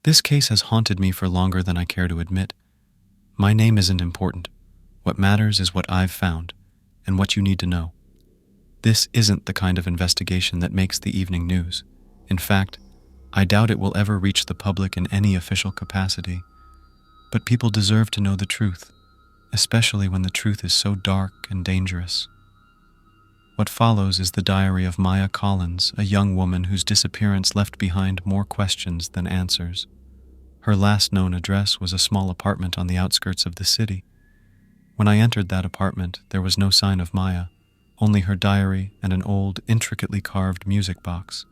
This case has haunted me for longer than I care to admit. My name isn't important. What matters is what I've found, and what you need to know. This isn't the kind of investigation that makes the evening news. In fact, I doubt it will ever reach the public in any official capacity. But people deserve to know the truth, especially when the truth is so dark and dangerous. What follows is the diary of Maya Collins, a young woman whose disappearance left behind more questions than answers. Her last known address was a small apartment on the outskirts of the city. When I entered that apartment, there was no sign of Maya, only her diary and an old, intricately carved music box.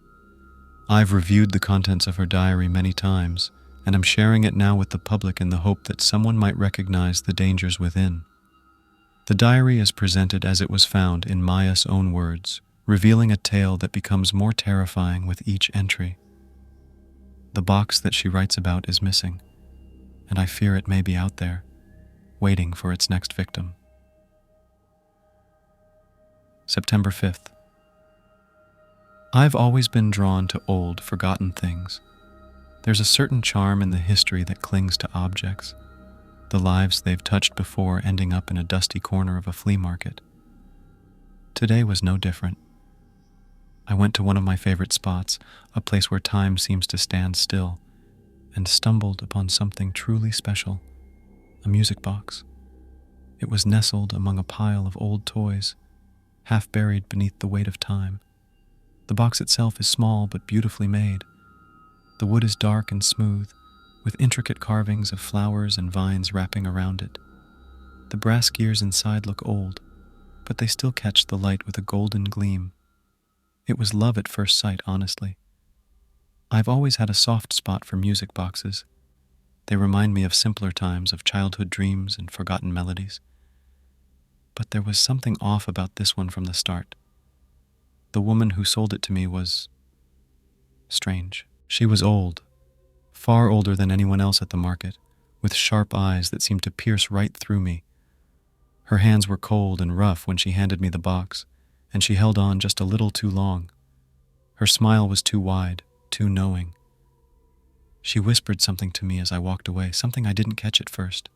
I've reviewed the contents of her diary many times, and I'm sharing it now with the public in the hope that someone might recognize the dangers within. The diary is presented as it was found in Maya's own words, revealing a tale that becomes more terrifying with each entry. The box that she writes about is missing, and I fear it may be out there, waiting for its next victim. September 5th. I've always been drawn to old, forgotten things. There's a certain charm in the history that clings to objects, the lives they've touched before ending up in a dusty corner of a flea market. Today was no different. I went to one of my favorite spots, a place where time seems to stand still, and stumbled upon something truly special, a music box. It was nestled among a pile of old toys, half buried beneath the weight of time. The box itself is small but beautifully made. The wood is dark and smooth, with intricate carvings of flowers and vines wrapping around it. The brass gears inside look old, but they still catch the light with a golden gleam. It was love at first sight, honestly. I've always had a soft spot for music boxes. They remind me of simpler times, of childhood dreams and forgotten melodies. But there was something off about this one from the start. The woman who sold it to me was strange. She was old, far older than anyone else at the market, with sharp eyes that seemed to pierce right through me. Her hands were cold and rough when she handed me the box, and she held on just a little too long. Her smile was too wide, too knowing. She whispered something to me as I walked away, something I didn't catch at first.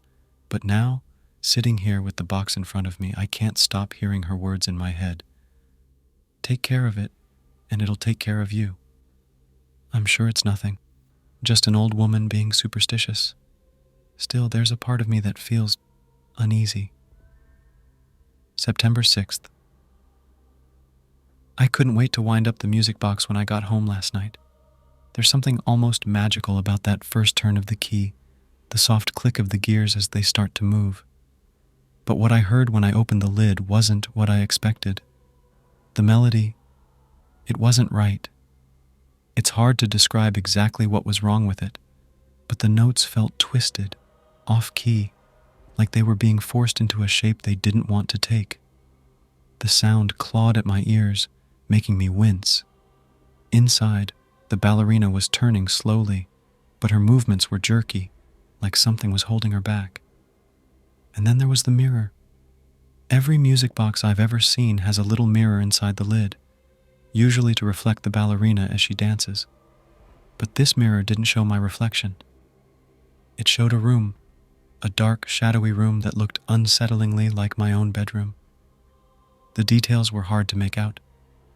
But now, sitting here with the box in front of me, I can't stop hearing her words in my head. Take care of it, and it'll take care of you. I'm sure it's nothing, just an old woman being superstitious. Still, there's a part of me that feels uneasy. September 6th. I couldn't wait to wind up the music box when I got home last night. There's something almost magical about that first turn of the key, the soft click of the gears as they start to move. But what I heard when I opened the lid wasn't what I expected. The melody, it wasn't right. It's hard to describe exactly what was wrong with it, but the notes felt twisted, off-key, like they were being forced into a shape they didn't want to take. The sound clawed at my ears, making me wince. Inside, the ballerina was turning slowly, but her movements were jerky, like something was holding her back. And then there was the mirror. Every music box I've ever seen has a little mirror inside the lid, usually to reflect the ballerina as she dances. But this mirror didn't show my reflection. It showed a room, a dark, shadowy room that looked unsettlingly like my own bedroom. The details were hard to make out,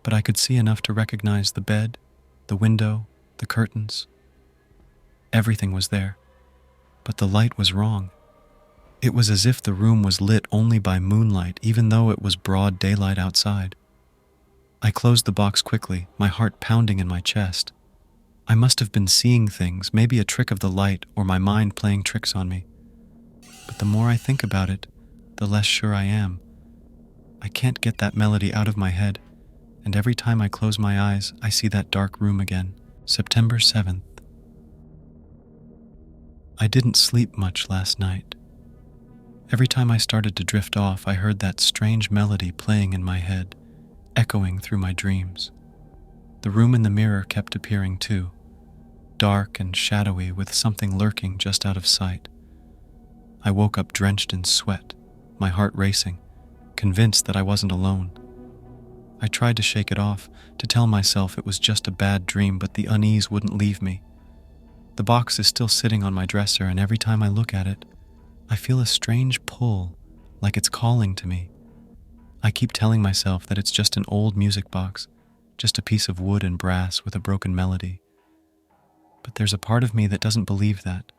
but I could see enough to recognize the bed, the window, the curtains. Everything was there, but the light was wrong. It was as if the room was lit only by moonlight, even though it was broad daylight outside. I closed the box quickly, my heart pounding in my chest. I must have been seeing things, maybe a trick of the light or my mind playing tricks on me. But the more I think about it, the less sure I am. I can't get that melody out of my head, and every time I close my eyes, I see that dark room again. September 7th. I didn't sleep much last night. Every time I started to drift off, I heard that strange melody playing in my head, echoing through my dreams. The room in the mirror kept appearing too, dark and shadowy with something lurking just out of sight. I woke up drenched in sweat, my heart racing, convinced that I wasn't alone. I tried to shake it off, to tell myself it was just a bad dream, but the unease wouldn't leave me. The box is still sitting on my dresser, and every time I look at it, I feel a strange pull, like it's calling to me. I keep telling myself that it's just an old music box, just a piece of wood and brass with a broken melody. But there's a part of me that doesn't believe that,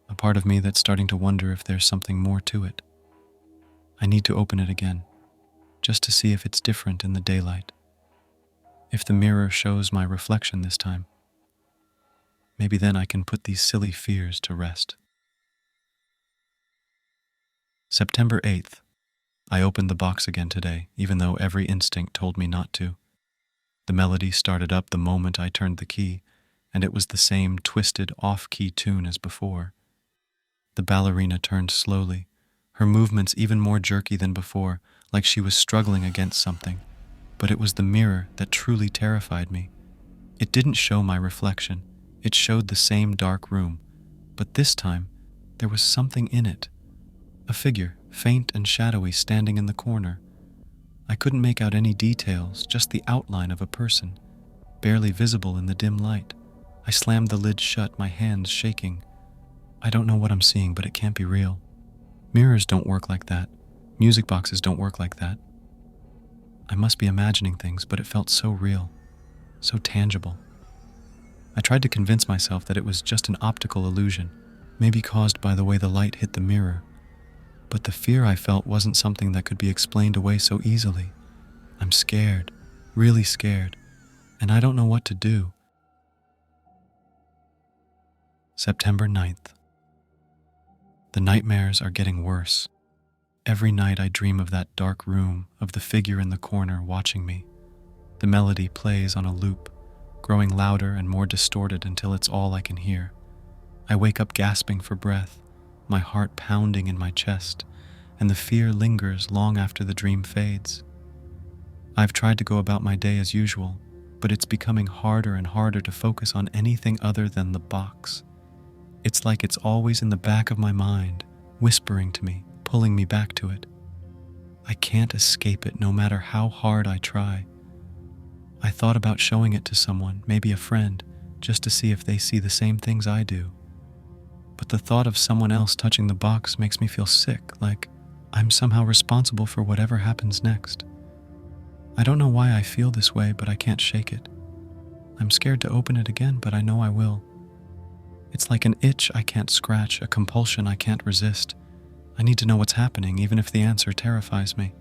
a part of me that's starting to wonder if there's something more to it. I need to open it again, just to see if it's different in the daylight. If the mirror shows my reflection this time, maybe then I can put these silly fears to rest. September 8th. I opened the box again today, even though every instinct told me not to. The melody started up the moment I turned the key, and it was the same twisted, off-key tune as before. The ballerina turned slowly, her movements even more jerky than before, like she was struggling against something. But it was the mirror that truly terrified me. It didn't show my reflection. It showed the same dark room, but this time there was something in it. A figure, faint and shadowy, standing in the corner. I couldn't make out any details, just the outline of a person, barely visible in the dim light. I slammed the lid shut, my hands shaking. I don't know what I'm seeing, but it can't be real. Mirrors don't work like that. Music boxes don't work like that. I must be imagining things, but it felt so real, so tangible. I tried to convince myself that it was just an optical illusion, maybe caused by the way the light hit the mirror. But the fear I felt wasn't something that could be explained away so easily. I'm scared, really scared, and I don't know what to do. September 9th. The nightmares are getting worse. Every night I dream of that dark room, of the figure in the corner watching me. The melody plays on a loop, growing louder and more distorted until it's all I can hear. I wake up gasping for breath, my heart pounding in my chest, and the fear lingers long after the dream fades. I've tried to go about my day as usual, but it's becoming harder and harder to focus on anything other than the box. It's like it's always in the back of my mind, whispering to me, pulling me back to it. I can't escape it no matter how hard I try. I thought about showing it to someone, maybe a friend, just to see if they see the same things I do. But the thought of someone else touching the box makes me feel sick, like I'm somehow responsible for whatever happens next. I don't know why I feel this way, but I can't shake it. I'm scared to open it again, but I know I will. It's like an itch I can't scratch, a compulsion I can't resist. I need to know what's happening, even if the answer terrifies me.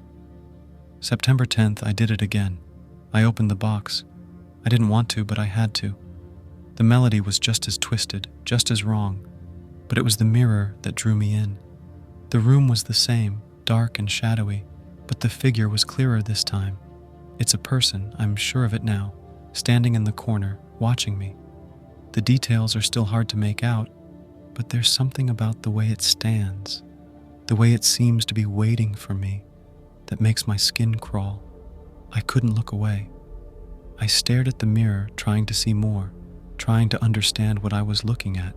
September 10th, I did it again. I opened the box. I didn't want to, but I had to. The melody was just as twisted, just as wrong, but it was the mirror that drew me in. The room was the same, dark and shadowy, but the figure was clearer this time. It's a person, I'm sure of it now, standing in the corner, watching me. The details are still hard to make out, but there's something about the way it stands, the way it seems to be waiting for me, that makes my skin crawl. I couldn't look away. I stared at the mirror, trying to see more, trying to understand what I was looking at.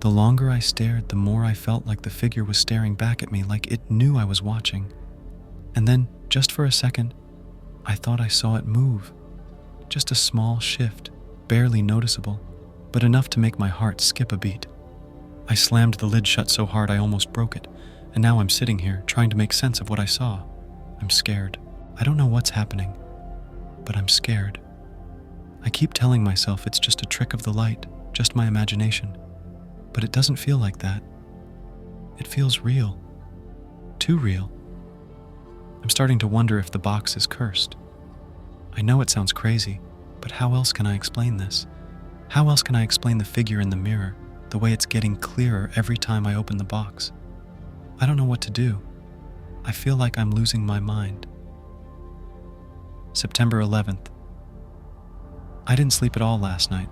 The longer I stared, the more I felt like the figure was staring back at me, like it knew I was watching. And then, just for a second, I thought I saw it move. Just a small shift, barely noticeable, but enough to make my heart skip a beat. I slammed the lid shut so hard I almost broke it, and now I'm sitting here trying to make sense of what I saw. I'm scared. I don't know what's happening, but I'm scared. I keep telling myself it's just a trick of the light, just my imagination, but it doesn't feel like that. It feels real. Too real. I'm starting to wonder if the box is cursed. I know it sounds crazy, but how else can I explain this? How else can I explain the figure in the mirror, the way it's getting clearer every time I open the box? I don't know what to do. I feel like I'm losing my mind. September 11th. I didn't sleep at all last night.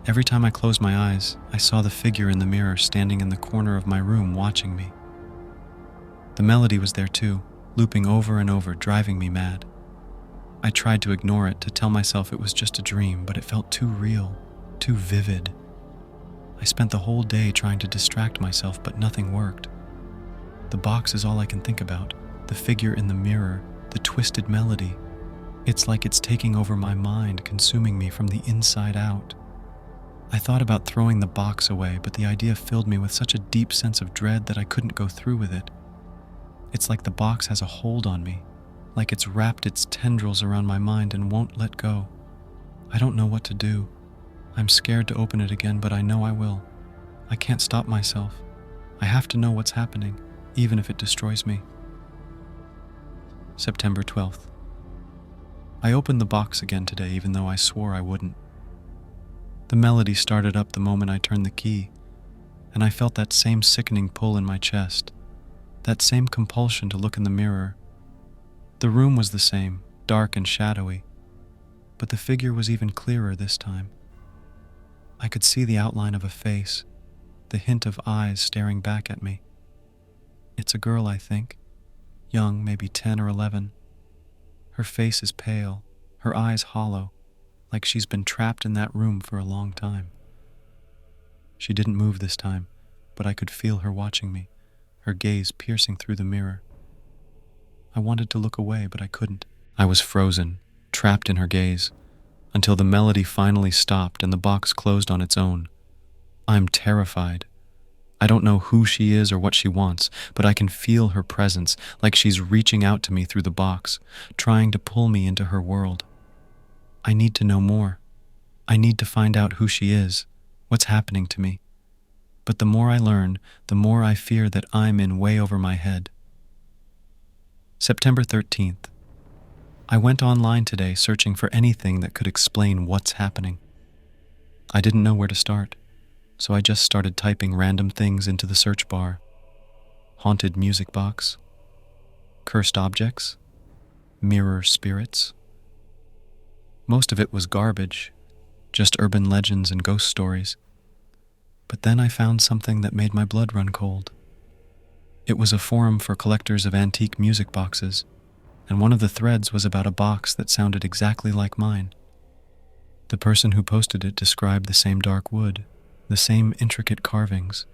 Every time I closed my eyes, I saw the figure in the mirror standing in the corner of my room watching me. The melody was there too, looping over and over, driving me mad. I tried to ignore it, to tell myself it was just a dream, but it felt too real, too vivid. I spent the whole day trying to distract myself, but nothing worked. The box is all I can think about, the figure in the mirror, the twisted melody. It's like it's taking over my mind, consuming me from the inside out. I thought about throwing the box away, but the idea filled me with such a deep sense of dread that I couldn't go through with it. It's like the box has a hold on me, like it's wrapped its tendrils around my mind and won't let go. I don't know what to do. I'm scared to open it again, but I know I will. I can't stop myself. I have to know what's happening, even if it destroys me. September 12th. I opened the box again today, even though I swore I wouldn't. The melody started up the moment I turned the key, and I felt that same sickening pull in my chest, that same compulsion to look in the mirror. The room was the same, dark and shadowy, but the figure was even clearer this time. I could see the outline of a face, the hint of eyes staring back at me. It's a girl, I think, young, maybe 10 or 11. Her face is pale, her eyes hollow, like she's been trapped in that room for a long time. She didn't move this time, but I could feel her watching me, her gaze piercing through the mirror. I wanted to look away, but I couldn't. I was frozen, trapped in her gaze, until the melody finally stopped and the box closed on its own. I'm terrified. I don't know who she is or what she wants, but I can feel her presence, like she's reaching out to me through the box, trying to pull me into her world. I need to know more. I need to find out who she is, what's happening to me. But the more I learn, the more I fear that I'm in way over my head. September 13th. I went online today searching for anything that could explain what's happening. I didn't know where to start, so I just started typing random things into the search bar. Haunted music box, cursed objects, mirror spirits. Most of it was garbage, just urban legends and ghost stories. But then I found something that made my blood run cold. It was a forum for collectors of antique music boxes, and one of the threads was about a box that sounded exactly like mine. The person who posted it described the same dark wood, the same intricate carvings,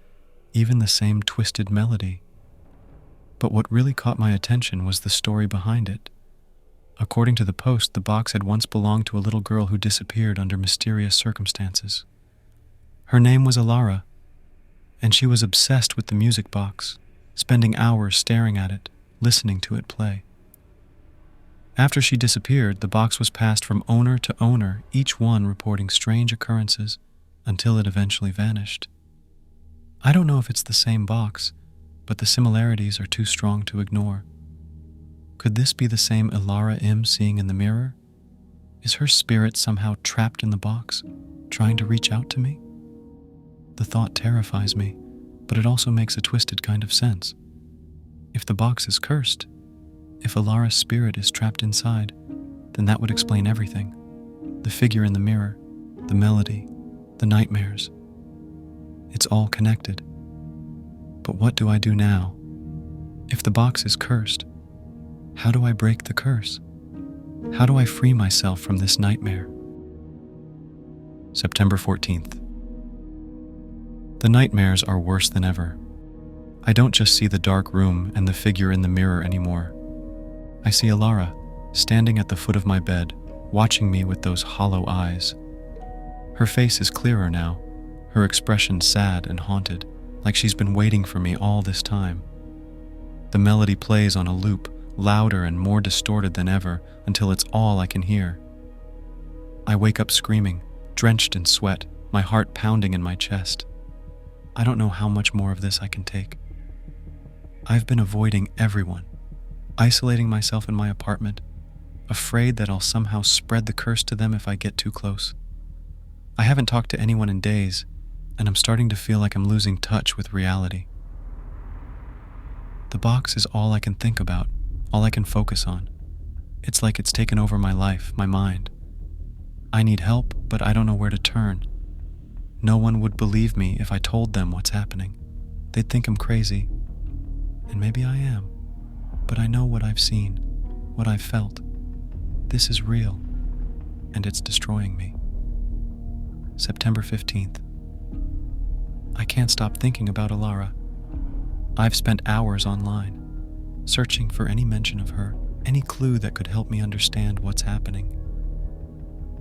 even the same twisted melody. But what really caught my attention was the story behind it. According to the post, the box had once belonged to a little girl who disappeared under mysterious circumstances. Her name was Alara, and she was obsessed with the music box, spending hours staring at it, listening to it play. After she disappeared, the box was passed from owner to owner, each one reporting strange occurrences, until it eventually vanished. I don't know if it's the same box, but the similarities are too strong to ignore. Could this be the same Ilara I'm seeing in the mirror? Is her spirit somehow trapped in the box, trying to reach out to me? The thought terrifies me, but it also makes a twisted kind of sense. If the box is cursed, if Ilara's spirit is trapped inside, then that would explain everything. The figure in the mirror, the melody, the nightmares. It's all connected. But what do I do now? If the box is cursed, how do I break the curse? How do I free myself from this nightmare? September 14th. The nightmares are worse than ever. I don't just see the dark room and the figure in the mirror anymore. I see Alara standing at the foot of my bed, watching me with those hollow eyes. Her face is clearer now, her expression sad and haunted, like she's been waiting for me all this time. The melody plays on a loop, louder and more distorted than ever, until it's all I can hear. I wake up screaming, drenched in sweat, my heart pounding in my chest. I don't know how much more of this I can take. I've been avoiding everyone, isolating myself in my apartment, afraid that I'll somehow spread the curse to them if I get too close. I haven't talked to anyone in days, and I'm starting to feel like I'm losing touch with reality. The box is all I can think about, all I can focus on. It's like it's taken over my life, my mind. I need help, but I don't know where to turn. No one would believe me if I told them what's happening. They'd think I'm crazy. And maybe I am. But I know what I've seen, what I've felt. This is real, and it's destroying me. September 15th. I can't stop thinking about Alara. I've spent hours online, searching for any mention of her, any clue that could help me understand what's happening.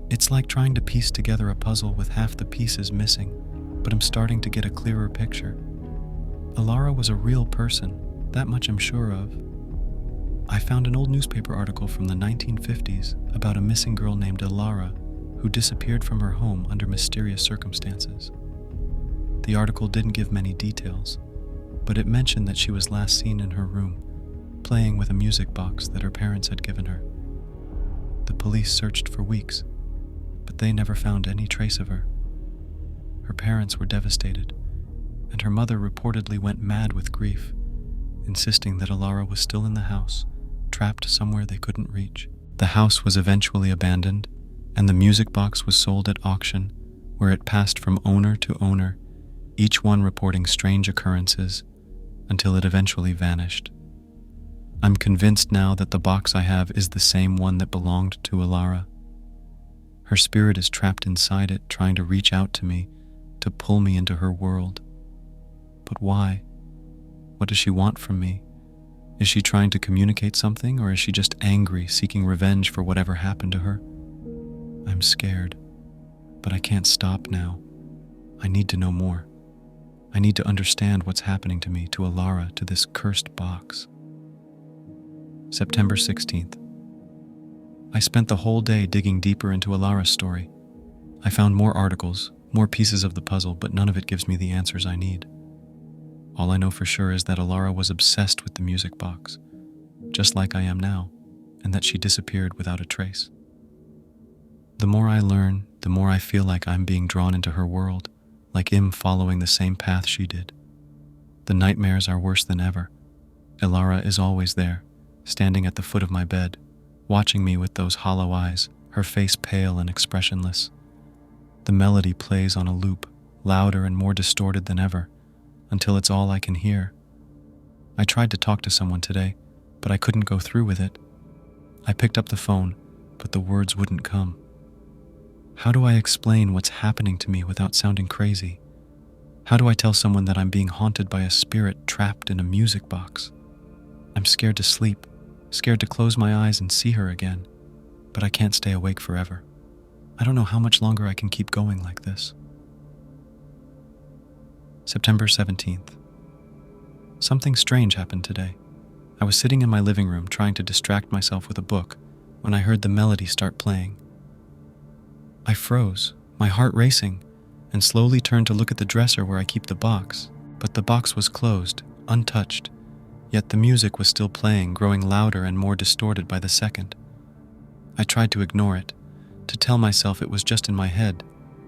It's like trying to piece together a puzzle with half the pieces missing, but I'm starting to get a clearer picture. Alara was a real person, that much I'm sure of. I found an old newspaper article from the 1950s about a missing girl named Alara who disappeared from her home under mysterious circumstances. The article didn't give many details, but it mentioned that she was last seen in her room, playing with a music box that her parents had given her. The police searched for weeks, but they never found any trace of her. Her parents were devastated, and her mother reportedly went mad with grief, insisting that Alara was still in the house, trapped somewhere they couldn't reach. The house was eventually abandoned, and the music box was sold at auction, where it passed from owner to owner, each one reporting strange occurrences, until it eventually vanished. I'm convinced now that the box I have is the same one that belonged to Alara. Her spirit is trapped inside it, trying to reach out to me, to pull me into her world. But why? What does she want from me? Is she trying to communicate something, or is she just angry, seeking revenge for whatever happened to her? I'm scared, but I can't stop now. I need to know more. I need to understand what's happening to me, to Alara, to this cursed box. September 16th. I spent the whole day digging deeper into Alara's story. I found more articles, more pieces of the puzzle, but none of it gives me the answers I need. All I know for sure is that Alara was obsessed with the music box, just like I am now, and that she disappeared without a trace. The more I learn, the more I feel like I'm being drawn into her world, like I'm following the same path she did. The nightmares are worse than ever. Alara is always there, standing at the foot of my bed, watching me with those hollow eyes, her face pale and expressionless. The melody plays on a loop, louder and more distorted than ever, until it's all I can hear. I tried to talk to someone today, but I couldn't go through with it. I picked up the phone, but the words wouldn't come. How do I explain what's happening to me without sounding crazy? How do I tell someone that I'm being haunted by a spirit trapped in a music box? I'm scared to sleep, scared to close my eyes and see her again, but I can't stay awake forever. I don't know how much longer I can keep going like this. September 17th. Something strange happened today. I was sitting in my living room trying to distract myself with a book when I heard the melody start playing. I froze, my heart racing, and slowly turned to look at the dresser where I keep the box, but the box was closed, untouched, yet the music was still playing, growing louder and more distorted by the second. I tried to ignore it, to tell myself it was just in my head,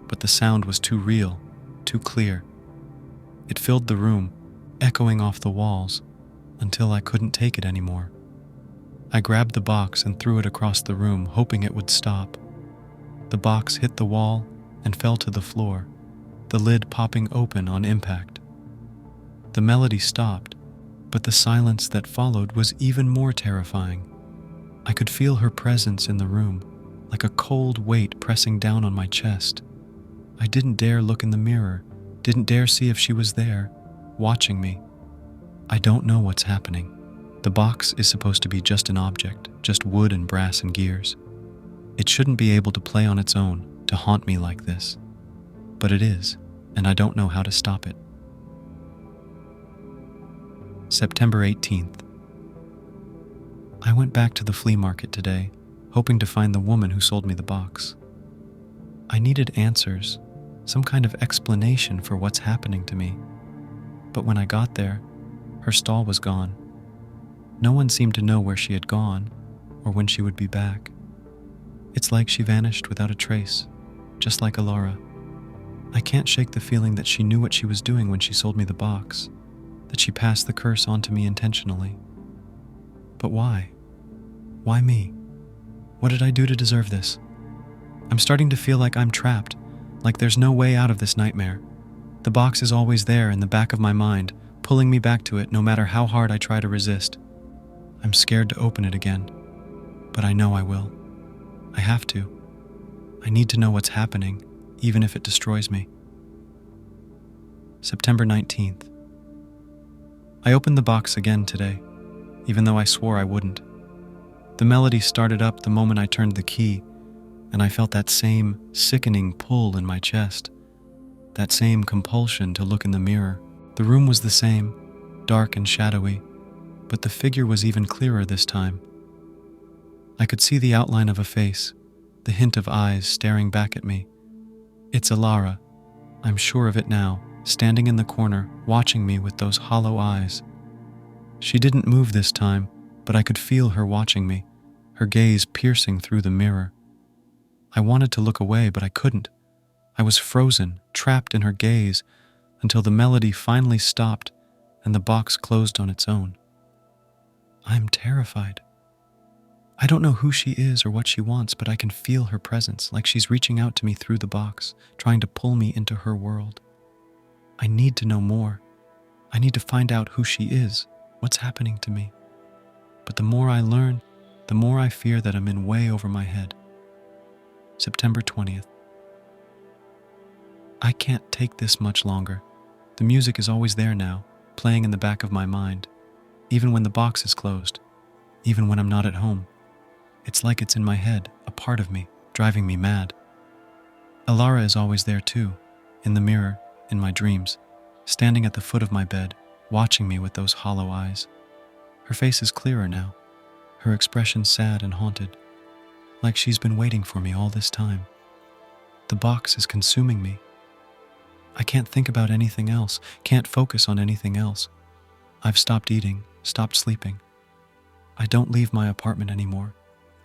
but the sound was too real, too clear. It filled the room, echoing off the walls, until I couldn't take it anymore. I grabbed the box and threw it across the room, hoping it would stop. The box hit the wall and fell to the floor, the lid popping open on impact. The melody stopped, but the silence that followed was even more terrifying. I could feel her presence in the room, like a cold weight pressing down on my chest. I didn't dare look in the mirror, didn't dare see if she was there, watching me. I don't know what's happening. The box is supposed to be just an object, just wood and brass and gears. It shouldn't be able to play on its own, to haunt me like this. But it is, and I don't know how to stop it. September 18th. I went back to the flea market today, hoping to find the woman who sold me the box. I needed answers, some kind of explanation for what's happening to me. But when I got there, her stall was gone. No one seemed to know where she had gone or when she would be back. It's like she vanished without a trace, just like Alara. I can't shake the feeling that she knew what she was doing when she sold me the box, that she passed the curse on to me intentionally. But why? Why me? What did I do to deserve this? I'm starting to feel like I'm trapped, like there's no way out of this nightmare. The box is always there in the back of my mind, pulling me back to it no matter how hard I try to resist. I'm scared to open it again, but I know I will. I have to. I need to know what's happening, even if it destroys me. September 19th. I opened the box again today, even though I swore I wouldn't. The melody started up the moment I turned the key, and I felt that same sickening pull in my chest, that same compulsion to look in the mirror. The room was the same, dark and shadowy, but the figure was even clearer this time. I could see the outline of a face, the hint of eyes staring back at me. It's Alara, I'm sure of it now, standing in the corner, watching me with those hollow eyes. She didn't move this time, but I could feel her watching me, her gaze piercing through the mirror. I wanted to look away, but I couldn't. I was frozen, trapped in her gaze, until the melody finally stopped and the box closed on its own. I'm terrified. I don't know who she is or what she wants, but I can feel her presence, like she's reaching out to me through the box, trying to pull me into her world. I need to know more. I need to find out who she is, what's happening to me. But the more I learn, the more I fear that I'm in way over my head. September 20th. I can't take this much longer. The music is always there now, playing in the back of my mind, even when the box is closed, even when I'm not at home. It's like it's in my head, a part of me, driving me mad. Alara is always there too, in the mirror, in my dreams, standing at the foot of my bed, watching me with those hollow eyes. Her face is clearer now, her expression sad and haunted, like she's been waiting for me all this time. The box is consuming me. I can't think about anything else, can't focus on anything else. I've stopped eating, stopped sleeping. I don't leave my apartment anymore.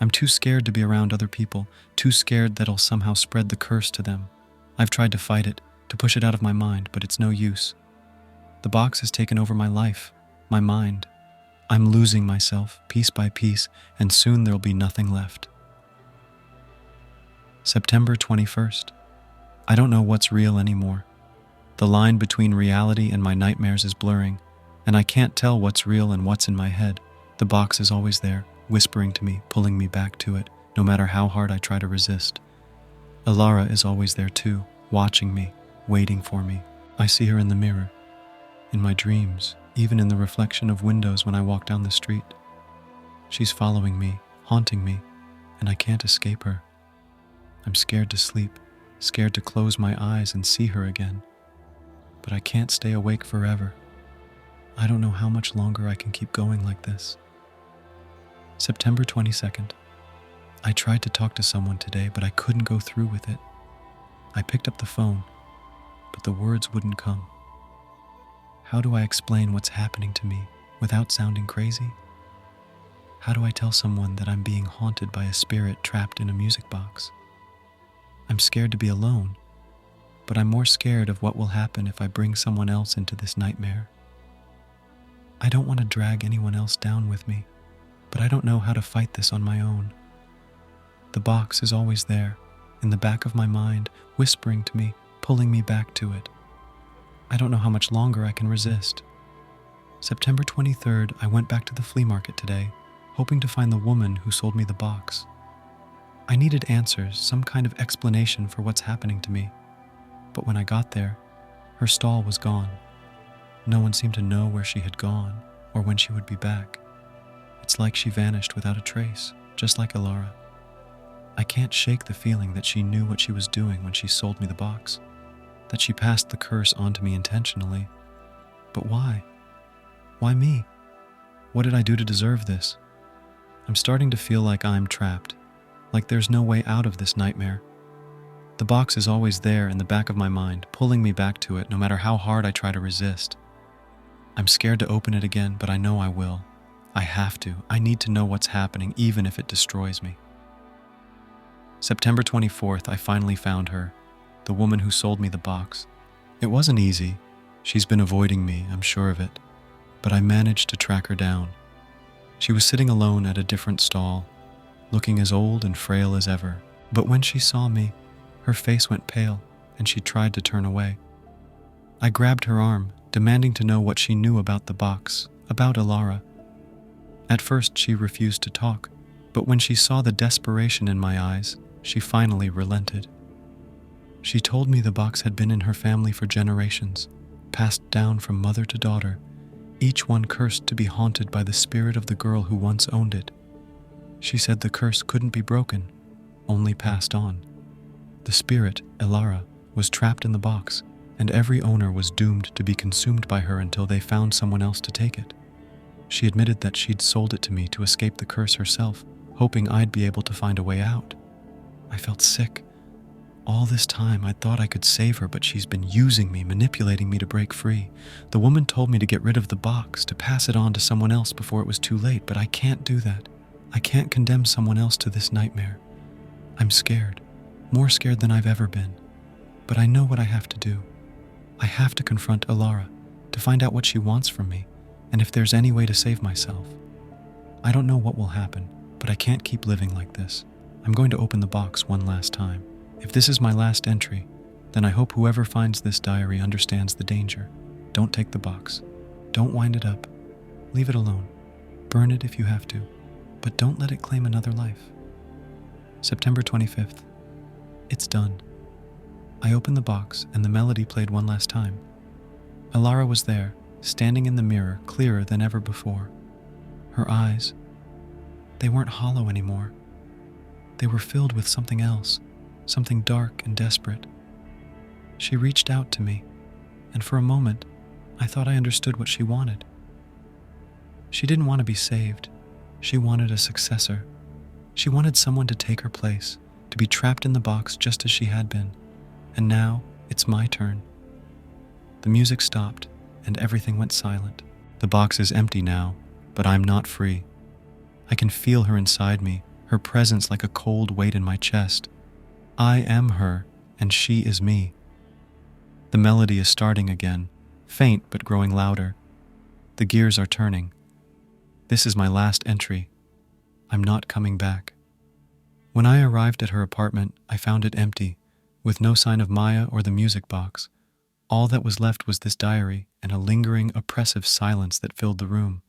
I'm too scared to be around other people, too scared that I'll somehow spread the curse to them. I've tried to fight it, to push it out of my mind, but it's no use. The box has taken over my life, my mind. I'm losing myself, piece by piece, and soon there'll be nothing left. September 21st. I don't know what's real anymore. The line between reality and my nightmares is blurring, and I can't tell what's real and what's in my head. The box is always there, whispering to me, pulling me back to it, no matter how hard I try to resist. Alara is always there too, watching me, waiting for me. I see her in the mirror, in my dreams, even in the reflection of windows when I walk down the street. She's following me, haunting me, and I can't escape her. I'm scared to sleep, scared to close my eyes and see her again. But I can't stay awake forever. I don't know how much longer I can keep going like this. September 22nd. I tried to talk to someone today, but I couldn't go through with it. I picked up the phone, but the words wouldn't come. How do I explain what's happening to me without sounding crazy? How do I tell someone that I'm being haunted by a spirit trapped in a music box? I'm scared to be alone, but I'm more scared of what will happen if I bring someone else into this nightmare. I don't want to drag anyone else down with me, but I don't know how to fight this on my own. The box is always there, in the back of my mind, whispering to me, pulling me back to it. I don't know how much longer I can resist. September 23rd, I went back to the flea market today, hoping to find the woman who sold me the box. I needed answers, some kind of explanation for what's happening to me. But when I got there, her stall was gone. No one seemed to know where she had gone or when she would be back. It's like she vanished without a trace, just like Alara. I can't shake the feeling that she knew what she was doing when she sold me the box, that she passed the curse on to me intentionally. But why? Why me? What did I do to deserve this? I'm starting to feel like I'm trapped, like there's no way out of this nightmare. The box is always there in the back of my mind, pulling me back to it no matter how hard I try to resist. I'm scared to open it again, but I know I will. I have to. I need to know what's happening, even if it destroys me. September 24th, I finally found her, the woman who sold me the box. It wasn't easy. She's been avoiding me, I'm sure of it. But I managed to track her down. She was sitting alone at a different stall, looking as old and frail as ever. But when she saw me, her face went pale, and she tried to turn away. I grabbed her arm, demanding to know what she knew about the box, about Alara. At first, she refused to talk, but when she saw the desperation in my eyes, she finally relented. She told me the box had been in her family for generations, passed down from mother to daughter, each one cursed to be haunted by the spirit of the girl who once owned it. She said the curse couldn't be broken, only passed on. The spirit, Elara, was trapped in the box, and every owner was doomed to be consumed by her until they found someone else to take it. She admitted that she'd sold it to me to escape the curse herself, hoping I'd be able to find a way out. I felt sick. All this time, I thought I could save her, but she's been using me, manipulating me to break free. The woman told me to get rid of the box, to pass it on to someone else before it was too late, but I can't do that. I can't condemn someone else to this nightmare. I'm scared, more scared than I've ever been. But I know what I have to do. I have to confront Elara, to find out what she wants from me, and if there's any way to save myself. I don't know what will happen, but I can't keep living like this. I'm going to open the box one last time. If this is my last entry, then I hope whoever finds this diary understands the danger. Don't take the box. Don't wind it up. Leave it alone. Burn it if you have to, but don't let it claim another life. September 25th. It's done. I opened the box and the melody played one last time. Elara was there, standing in the mirror, clearer than ever before. Her eyes, they weren't hollow anymore. They were filled with something else, something dark and desperate. She reached out to me, and for a moment, I thought I understood what she wanted. She didn't want to be saved. She wanted a successor. She wanted someone to take her place, to be trapped in the box just as she had been. And now, it's my turn. The music stopped, and everything went silent. The box is empty now, but I'm not free. I can feel her inside me, her presence like a cold weight in my chest. I am her, and she is me. The melody is starting again, faint but growing louder. The gears are turning. This is my last entry. I'm not coming back. When I arrived at her apartment, I found it empty, with no sign of Maya or the music box. All that was left was this diary and a lingering, oppressive silence that filled the room.